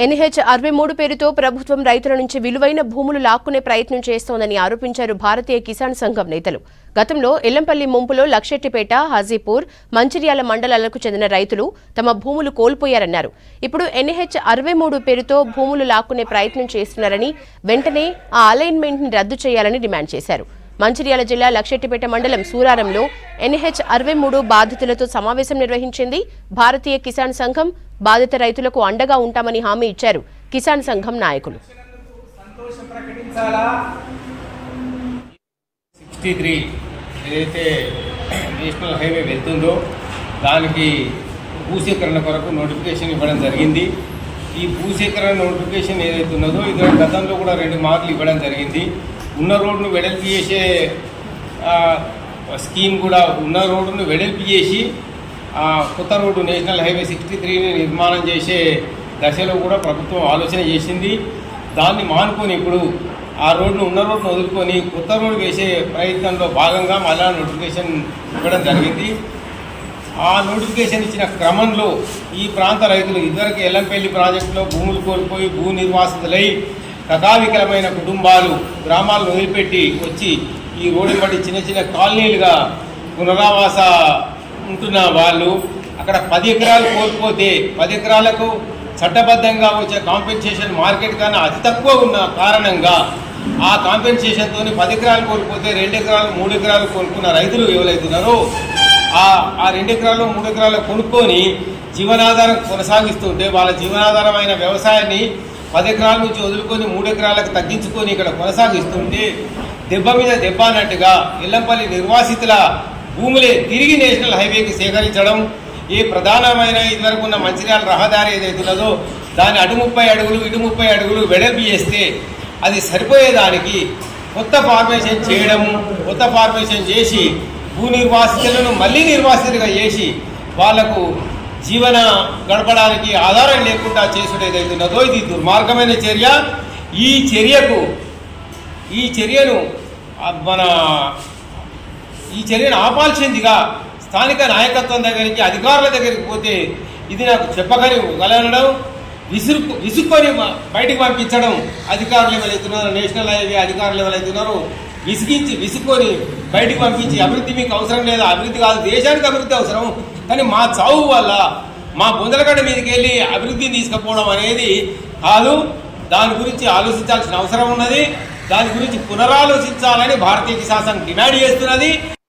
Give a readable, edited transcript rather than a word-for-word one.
NH-63 పేరుతో ప్రభుత్వం రైతుల నుంచి విలువైన భూములు లాక్కునే ప్రయత్నం చేస్తోందని ఆరోపించారు భారతీయ కిసాన్ సంఘం నేతలు. గతంలో ఎల్లంపల్లి ముంపులో లక్షెట్టిపేట, హాజీపూర్, మంచిర్యాల మండలాలకు చెందిన రైతులు తమ భూములు కోల్పోయారన్నారు. ఇప్పుడు NH-63 పేరుతో భూములు లాక్కునే ప్రయత్నం చేస్తున్నారని, వెంటనే ఆ అలైన్మెంట్ ని రద్దు చేయాలని డిమాండ్ చేశారు. మంచిర్యాల జిల్లా లక్షెట్టిపేట మండలం సూరారంలో NH-63 బాధితులతో సమావేశం నిర్వహించింది. భారతీయ కిసాన్ సంఘం బాధిత రైతులకు అండగా ఉంటామని హామీ ఇచ్చారు కిసాన్ సంఘం నాయకులు. 63 ఏదైతే నేషనల్ హైవే వెళ్తుందో దానికి భూసేకరణ కొరకు నోటిఫికేషన్ ఇవ్వడం జరిగింది. ఈ భూసేకరణ నోటిఫికేషన్ ఏదైతే ఉన్నదో ఇది గతంలో కూడా 2 మార్లు ఇవ్వడం జరిగింది. ఉన్న రోడ్డును వెడల్పు చేసే స్కీమ్ కూడా ఉన్న రోడ్డును వెడల్పు చేసి కొత్త రోడ్డు నేషనల్ హైవే 63ని నిర్మాణం చేసే దశలో కూడా ప్రభుత్వం ఆలోచన చేసింది. దాన్ని మానుకొని ఇప్పుడు ఆ రోడ్డును ఉన్న రోడ్డును వదులుకొని కొత్త రోడ్డు వేసే ప్రయత్నంలో భాగంగా మళ్ళా నోటిఫికేషన్ ఇవ్వడం జరిగింది. ఆ నోటిఫికేషన్ ఇచ్చిన క్రమంలో ఈ ప్రాంత రైతులు ఇదివరకు ఎల్లంపల్లి ప్రాజెక్టులో భూములు కోల్పోయి భూ నిర్వాసితులై కకావికలమైన కుటుంబాలు గ్రామాలను వదిలిపెట్టి వచ్చి ఈ రోడ్డు బట్టి చిన్న చిన్న కాలనీలుగా పునరావాస ఉంటున్న వాళ్ళు అక్కడ 10 ఎకరాలు కోల్పోతే 10 ఎకరాలకు చట్టబద్ధంగా వచ్చే కాంపెన్సేషన్ మార్కెట్ కన్నా అతి తక్కువ ఉన్న కారణంగా ఆ కాంపెన్సేషన్తో 10 ఎకరాలు కోల్పోతే 2 ఎకరాలు 3 ఎకరాలు కొనుక్కున్న రైతులు ఎవరైతున్నారో ఆ 2 ఎకరాలు 3 ఎకరాలు కొనుక్కొని జీవనాధారం కొనసాగిస్తుంటే వాళ్ళ జీవనాధారమైన వ్యవసాయాన్ని 10 ఎకరాల నుంచి వదులుకొని 3 ఎకరాలకు తగ్గించుకొని ఇక్కడ కొనసాగిస్తుంటే దెబ్బ మీద దెబ్బ అన్నట్టుగా ఎల్లంపల్లి నిర్వాసితుల భూములే తిరిగి నేషనల్ హైవేకి సేకరించడం, ఏ ప్రధానమైన ఇదివరకు ఉన్న మంచిర్యాల రహదారి ఏదైతున్నదో దాన్ని అటు 30 అడుగులు ఇటు 30 అడుగులు వెడల్పు చేస్తే అది సరిపోయేదానికి కొత్త ఫార్మేషన్ చేయడము, కొత్త ఫార్మేషన్ చేసి భూ నిర్వాసితులను మళ్ళీ నిర్వాసితులుగా చేసి వాళ్లకు జీవన గడపడానికి ఆధారం లేకుండా చేసుడు ఏదైతున్నదో ఇది దుర్మార్గమైన చర్య. ఈ చర్యను ఆపాల్సిందిగా స్థానిక నాయకత్వం దగ్గరికి అధికారుల దగ్గరికి పోతే ఇది నాకు చెప్పకని గలనడం, విసుక్కొని బయటికి పంపించడం. అధికారులు ఎవరైతున్నారో నేషనల్ హైవే అధికారులు ఎవరైతున్నారో విసుక్కొని బయటికి పంపించి అభివృద్ధి మీకు అవసరం లేదా, అభివృద్ధి కాదు దేశానికి అభివృద్ధి అవసరం, కానీ మా చావు వల్ల మా బొందలగడ్డ మీదకి వెళ్ళి అభివృద్ధిని తీసుకుపోవడం అనేది కాదు. దాని గురించి ఆలోచించాల్సిన అవసరం ఉన్నది. దాని గురించి పునరాలోచించాలని భారతీయ కిసాన్ సంఘ్ డిమాండ్ చేస్తున్నది.